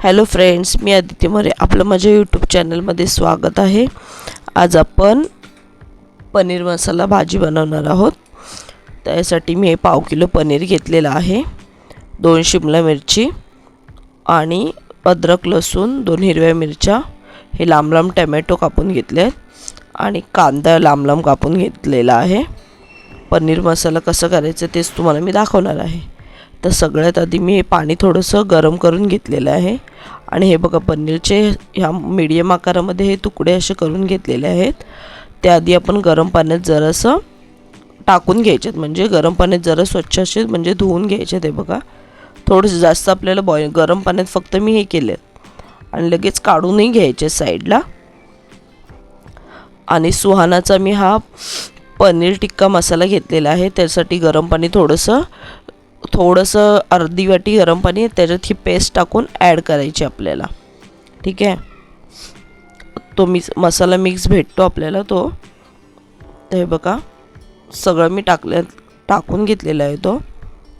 Hello friends, मी आदित्य मोरे. आपलं माझ्या YouTube चॅनलमध्ये स्वागत आहे. आज आपण पनीर मसाला भाजी बनवणार आहोत. त्यासाठी मी पाव किलो पनीर घेतलेलं आहे, 2 शिमला मिरची आणि अद्रक लसूण, 2 हिरव्या मिरच्या, हे लांब लांब टमॅटो कापून घेतले आणि कांदा लांब लांब कापून घेतलेला आहे. पनीर मसाला कसं करायचं तेच तुम्हाला मी दाखवणार आहे. तर सगळ्यात आधी मी हे पाणी थोडंसं गरम करून घेतलेलं आहे आणि हे बघा पनीरचे ह्या मीडियम आकारामध्ये हे तुकडे असे करून घेतलेले आहेत. त्याआधी आपण गरम पाण्यात जरासं टाकून घ्यायचेत, म्हणजे गरम पाण्यात जरा स्वच्छ असे म्हणजे धुवून घ्यायचे. ते बघा थोडंसं जास्त आपल्याला गरम पाण्यात फक्त मी हे केले आणि लगेच काढूनही घ्यायचे साईडला. आणि सुहानाचा मी हा पनीर टिक्का मसाला घेतलेला आहे. त्यासाठी गरम पाणी थोडंसं अर्धी वाटी गरम पाणी, त्याच्यात ही पेस्ट टाकून ॲड करायची आपल्याला. ठीक आहे, तो मसाला मिक्स भेटतो आपल्याला तो. तर हे बघा सगळं मी टाकून घेतलेला आहे तो.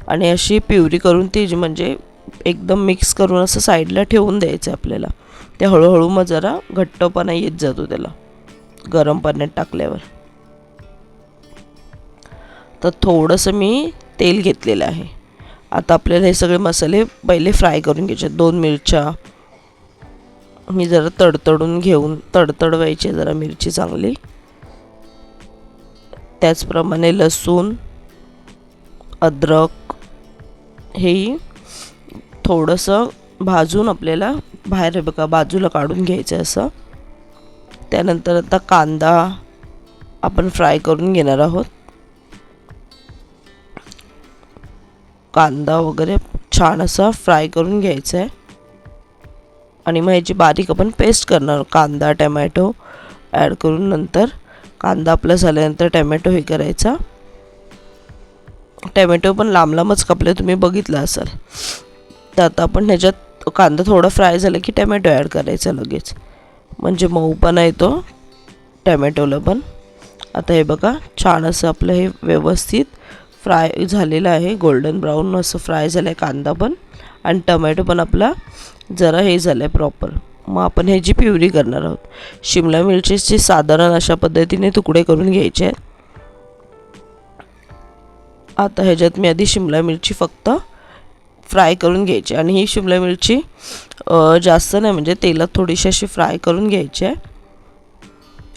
आणि अशी प्युरी करून ती म्हणजे एकदम मिक्स करून असं साईडला ठेवून द्यायचं आपल्याला. ते हळूहळू मग जरा घट्टपणा येत जातो त्याला गरम पाण्यात टाकल्यावर. तर थोडंसं मी तेल घेतलेलं आहे. आता आपल्याला हे सगळे मसाले पहिले फ्राय करून घ्यायचे. 2 मिरच्या मी जरा तडतडवायची जरा मिरची चांगली. त्याचप्रमाणे लसूण, अद्रक हेही थोडंसं भाजून आपल्याला बाहेर बघा बाजूला काढून घ्यायचं असं. त्यानंतर आता कांदा आपण फ्राय करून घेणार आहोत. कांदा वगैरे छान असा फ्राय करून घ्यायचा आहे आणि मग ह्याची बारीक आपण पेस्ट करणार. कांदा टमॅटो ॲड करून नंतर कांदा आपला झाल्यानंतर टमॅटो हे करायचा. टमॅटो पण लांब लांबच कापले, तुम्ही बघितलं असाल. तर आता आपण ह्याच्यात कांदा थोडा फ्राय झाला की टमॅटो ॲड करायचा लगेच, म्हणजे मऊपणा येतो टमॅटोला पण. आता हे बघा छान असं आपलं हे व्यवस्थित फ्राय झालेलं आहे, गोल्डन ब्राऊन असं फ्राय झालं आहे कांदा पण, आणि टमॅटो पण आपला जरा हे झालं आहे प्रॉपर. मग आपण ह्याची प्युरी करणार आहोत. शिमला मिरचीचे साधारण अशा पद्धतीने तुकडे करून घ्यायचे आहेत. आता ह्याच्यात मी आधी शिमला मिरची फक्त फ्राय करून घ्यायची, आणि ही शिमला मिरची जास्त नाही म्हणजे तेलात थोडीशी अशी फ्राय करून घ्यायची आहे.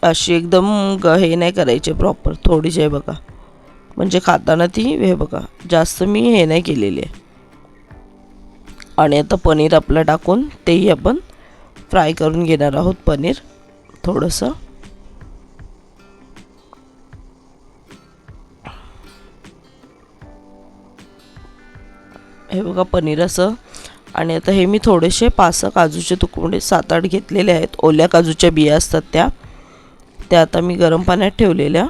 अशी एकदम हे नाही करायचे प्रॉपर, थोडीशी आहे बघा, म्हणजे खाताना ती हे बघा जास्त मी हे नाही केलेली आहे. आणि आता पनीर आपलं टाकून तेही आपण फ्राय करून घेणार आहोत पनीर थोडंसं. हे बघा पनीर असं. आणि आता हे मी थोडेसे 5-6 काजूचे तुकडे 7-8 घेतलेले आहेत. ओल्या काजूच्या बिया असतात त्या आता मी गरम पाण्यात ठेवलेल्या,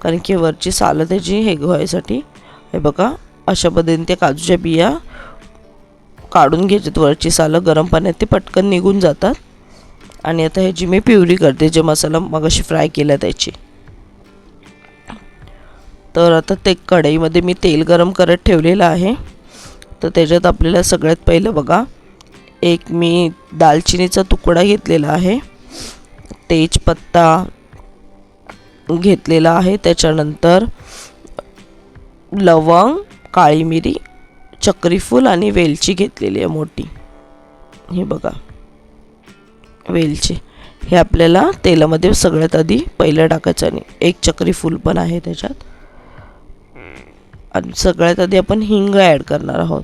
कारण की वरची सालं त्याची हे व्हायसाठी. हे बघा अशा पद्धतीने त्या काजूच्या बिया काढून घ्यायच्यात वरची सालं गरम पाण्यात, ते पटकन निघून जातात. आणि आता ह्याची मी प्युरी करते, जे मसाला मगाशी फ्राय केला त्याची. तर आता ते कढईमध्ये मी तेल गरम करत ठेवलेलं आहे. तर त्याच्यात आपल्याला सगळ्यात पहिलं बघा एक मी दालचिनीचा तुकडा घेतलेला आहे, तेजपत्ता घेतलेला आहे, त्याच्यानंतर लवंग, काळी मिरी, चक्रीफूल आणि वेलची घेतलेली आहे मोठी. हे बघा वेलची हे आपल्याला तेलामध्ये सगळ्यात आधी पहिलं टाकायचं, आणि एक चक्रीफूल पण आहे त्याच्यात. आणि सगळ्यात आधी आपण हिंग ॲड करणार आहोत.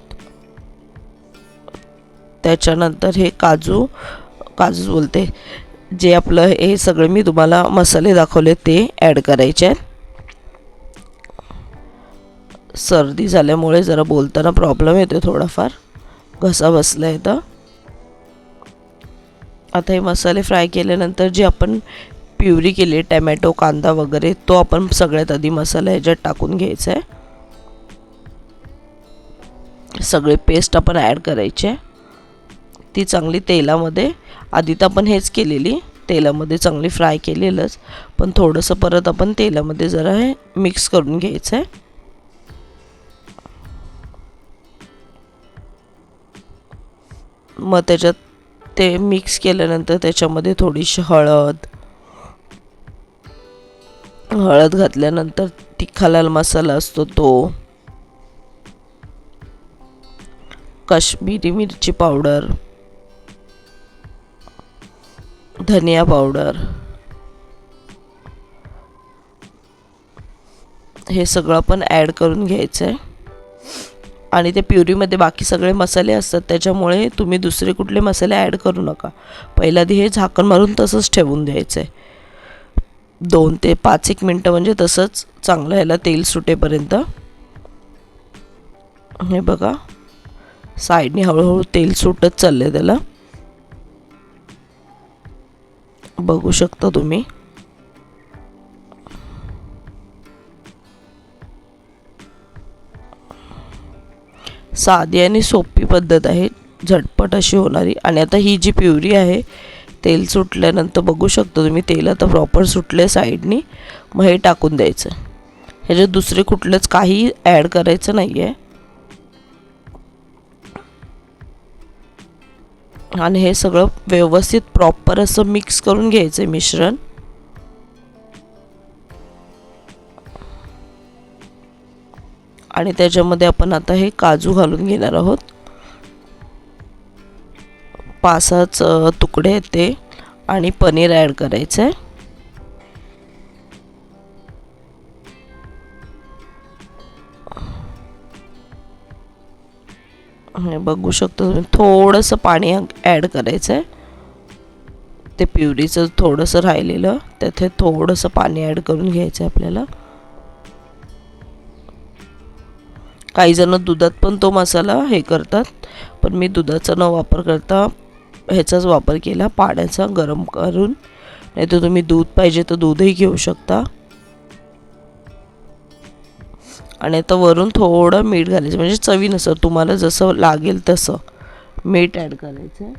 त्याच्यानंतर हे काजू बोलते जे आपलं हे सगळे मी तुम्हाला मसाले दाखवले ते ॲड करायचे आहेत. सर्दी झाल्यामुळे जरा बोलताना प्रॉब्लेम येतो थोडाफार, घसा बसला आहे. तर आता हे मसाले फ्राय केल्यानंतर जे आपण प्युरी केली टमॅटो कांदा वगैरे, तो आपण सगळ्यात आधी मसाला ह्याच्यात टाकून घ्यायचा आहे. सगळे पेस्ट आपण ॲड करायची आहे. ती चांगली तेलामध्ये आधी तर आपण हेच केलेली, तेलामध्ये चांगली फ्राय केलेलंच, पण थोडंसं परत आपण तेलामध्ये जरा हे मिक्स करून घ्यायचं आहे. मग त्याच्यात ते मिक्स केल्यानंतर त्याच्यामध्ये थोडीशी हळद घातल्यानंतर तिखा लाल मसाला असतो तो, काश्मीरी मिरची पावडर, धनिया पावडर, हे सगळं पण ॲड करून घ्यायचं आहे. आणि त्या प्युरीमध्ये बाकी सगळे मसाले असतात, त्याच्यामुळे तुम्ही दुसरे कुठले मसाले ॲड करू नका. पहिल्या आधी हे झाकण मारून तसंच ठेवून द्यायचं आहे 2 ते 5 मिनटं, म्हणजे तसंच चांगलं ह्याला तेल सुटेपर्यंत. हे बघा साईडने हळूहळू तेल सुटत चाललंय त्याला, बघू शकता तुम्ही. साधी आणि सोपी पद्धत आहे, झटपट अशी होणारी. आणि आता ही जी प्युरी आहे तेल सुटल्यानंतर बघू शकता तुम्ही, तेल आता प्रॉपर सुटले साईडनी. मग हे टाकून द्यायचं. ह्याच्यात दुसरे कुठलंच काही ॲड करायचं नाही आहे. आणि हे सगळं व्यवस्थित प्रॉपर असं मिक्स करून घ्यायचं आहे मिश्रण. आणि त्याच्यामध्ये आपण आता हे काजू घालून घेणार आहोत. 5-6 तुकडे आहेत ते, आणि पनीर ॲड करायचं आहे. हे बघू शकतो तुम्ही, थोडंसं पाणी ॲड करायचं आहे. ते प्युरीचं थोडंसं राहिलेलं, त्यात हे थोडंसं पाणी ॲड करून घ्यायचं आहे आपल्याला. काही जण दुधात पण तो मसाला हे करतात, पण मी दुधाचा न वापर करता ह्याचाच वापर केला, पाण्याचा गरम करून. नाही तर तुम्ही दूध पाहिजे तर दूधही घेऊ शकता. आणि आता वरून थोडं मीठ घालायचं, म्हणजे चवीनुसार तुम्हाला जसं लागेल तसं मीठ ॲड करायचं आहे.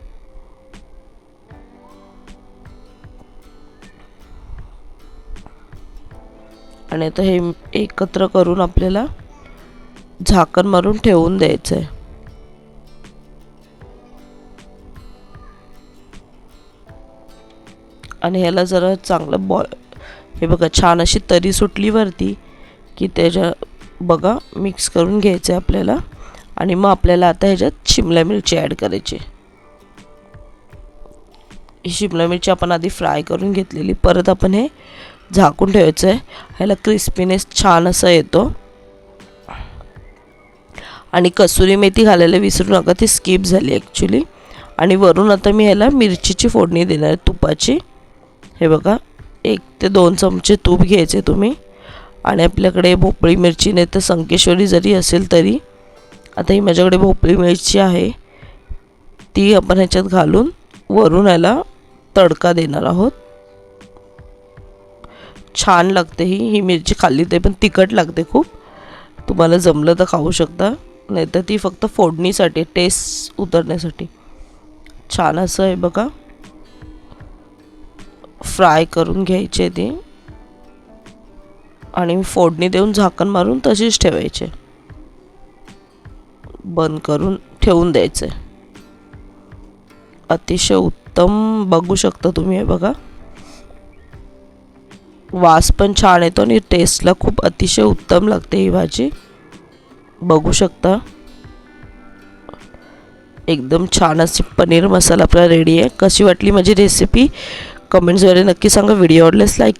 आणि आता हे एकत्र करून आपल्याला झाकण मारून ठेवून द्यायचं आहे. आणि ह्याला जरा चांगलं हे बघा छान अशी तरी सुटली वरती, की त्याच्या बघा मिक्स करून घ्यायचं आहे आपल्याला. आणि मग आपल्याला आता ह्याच्यात शिमला मिरची ॲड करायची. ही शिमला मिरची आपण आधी फ्राय करून घेतलेली, परत आपण हे झाकून ठेवायचं आहे. ह्याला क्रिस्पीनेस छान असा येतो. आणि कसुरी मेथी घालायला विसरू नका, ती स्किप झाली ॲक्च्युली. आणि वरून आता मी ह्याला मिरचीची फोडणी देणार आहे तुपाची. हे बघा 1 ते 2 चमचे तूप घ्यायचे तुम्ही. आणि आपल्याकडे भोपळी मिरची नाही तर संकेश्वरी जरी असेल तरी, आता ही माझ्याकडे भोपळी मिरची आहे, ती आपण ह्याच्यात घालून वरून ह्याला तडका देणार आहोत. छान लागते ही मिरची, खाल्ली ते पण तिखट लागते खूप. तुम्हाला जमलं तर खाऊ शकता, नाही तर ती फक्त फोडणीसाठी, टेस्ट उतरण्यासाठी. छान असं आहे बघा, फ्राय करून घ्यायचे ते. आणि फोडणी देऊन झाकण मारून तशीच ठेवायचे, बंद करून ठेवून द्यायचे. अतिशय उत्तम, बघू शकता तुम्ही. हे बघा वास पण छान येतो आणि टेस्टला खूप अतिशय उत्तम लागते ही भाजी, बघू शकता. एकदम छान अशी पनीर मसाला आपला रेडी आहे. कशी वाटली माझी रेसिपी कमेंट्सद्वारे नक्की सांगा. व्हिडिओ आवडल्यास लाईक